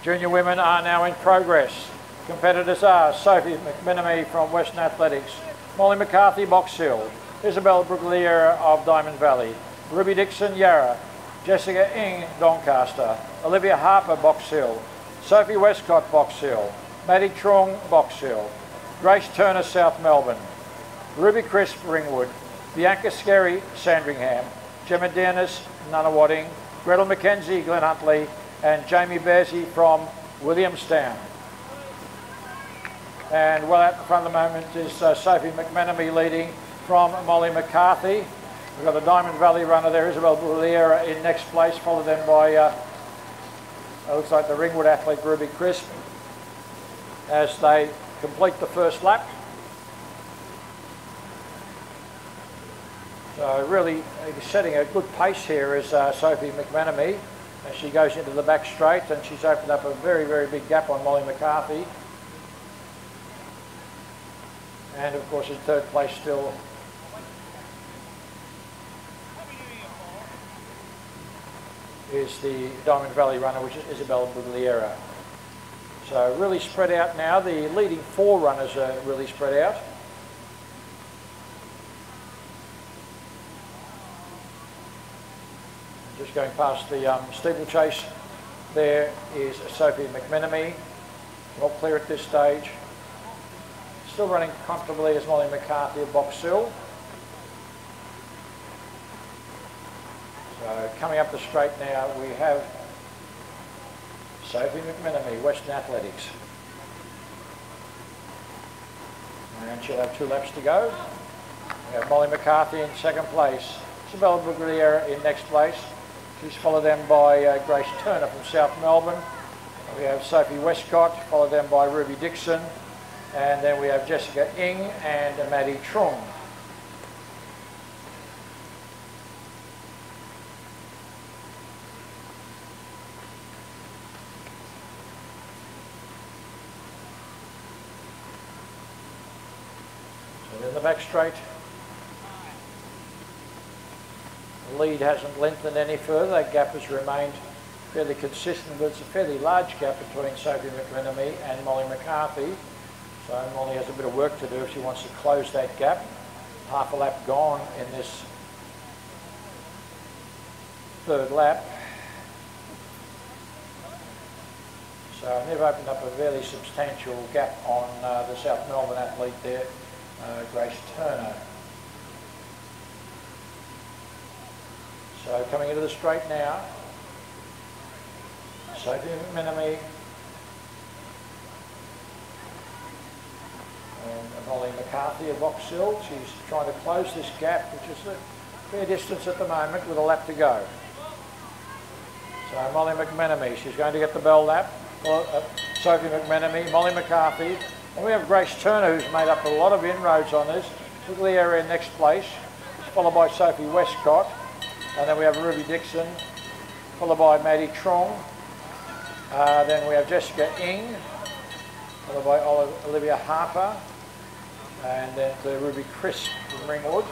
Junior women are now in progress. Competitors are Sophie McMenemy from Western Athletics, Molly McCarthy, Box Hill, Isabel Brugliera of Diamond Valley, Ruby Dixon, Yarra, Jessica Ng, Doncaster, Olivia Harper, Box Hill, Sophie Westcott, Box Hill, Maddie Trung, Box Hill, Grace Turner, South Melbourne, Ruby Crisp, Ringwood, Bianca Skerry, Sandringham, Gemma Dennis, Nunawading, Gretel McKenzie, Glen Huntley, and Jamie Bearsey from Williamstown. And well out in front of the moment is Sophie McMenemy leading from Molly McCarthy. We've got the Diamond Valley runner there, Isabel Brugliera in next place, followed then by, looks like the Ringwood athlete Ruby Crisp, as they complete the first lap. So really setting a good pace here is Sophie McMenemy as she goes into the back straight, and she's opened up a very, very big gap on Molly McCarthy. And of course in third place still is the Diamond Valley runner, which is Isabel Brugliera. So really spread out now. The leading four runners are really spread out. Just going past the steeplechase, there is Sophie McMenemy, well clear at this stage. Still running comfortably is Molly McCarthy of Box Hill. So coming up the straight now, we have Sophie McMenemy, Western Athletics. And she'll have 2 laps to go. We have Molly McCarthy in second place, Isabel Brugliera in next place. She's followed then by Grace Turner from South Melbourne. We have Sophie Westcott, followed then by Ruby Dixon. And then we have Jessica Ng and Maddie Trung. So in the back straight, the lead hasn't lengthened any further. That gap has remained fairly consistent, but it's a fairly large gap between Sophie McMenemy and Molly McCarthy. So Molly has a bit of work to do if she wants to close that gap. Half a lap gone in this third lap. So they've opened up a fairly substantial gap on the South Melbourne athlete there, Grace Turner. So coming into the straight now, Sophie McMenemy and Molly McCarthy of Box Hill. She's trying to close this gap, which is a fair distance at the moment with a lap to go. So Molly McMenemy, she's going to get the bell lap. Sophie McMenemy, Molly McCarthy, and we have Grace Turner, who's made up a lot of inroads on this. Brugliera in next place, followed by Sophie Westcott, and then we have Ruby Dixon, followed by Maddie Trung. Then we have Jessica Ng, followed by Olivia Harper, and then to Ruby Crisp from Ringwood.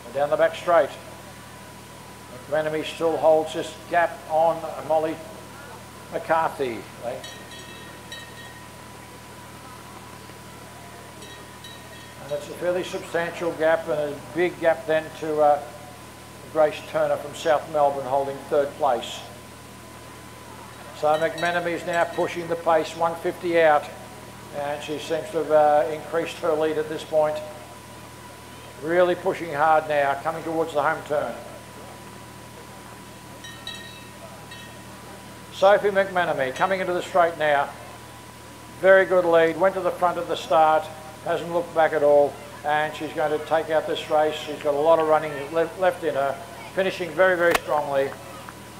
And down the back straight, McMenemy still holds this gap on Molly McCarthy. And it's a fairly substantial gap, and a big gap then to Grace Turner from South Melbourne holding third place. So McMenemy is now pushing the pace, 150 out, and she seems to have increased her lead at this point. Really pushing hard now, coming towards the home turn. Sophie McMenemy coming into the straight now. Very good lead, went to the front at the start, hasn't looked back at all, and she's going to take out this race. She's got a lot of running left in her, finishing very, very strongly.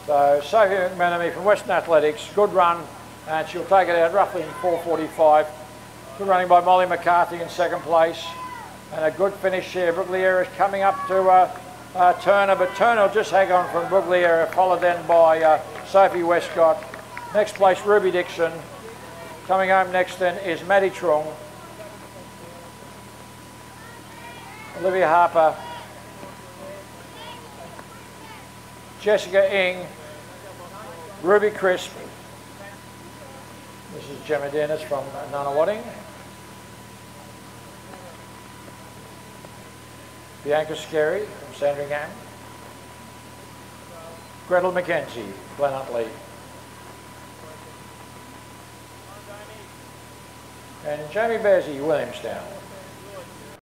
So Sophie McMenemy from Western Athletics, good run, and she'll take it out roughly in 4:45. Good running by Molly McCarthy in second place, and a good finish here. Brugliera is coming up to Turner, but Turner will just hang on from Brugliera, followed then by Sophie Westcott. Next place, Ruby Dixon. Coming home next then is Maddie Trung, Olivia Harper, Jessica Ng, Ruby Crisp. This is Gemma Dennis from Nunawading. Bianca Skerry from Sandringham. Gretel McKenzie, Glenhuntly. And Jamie Bezzy, Williamstown.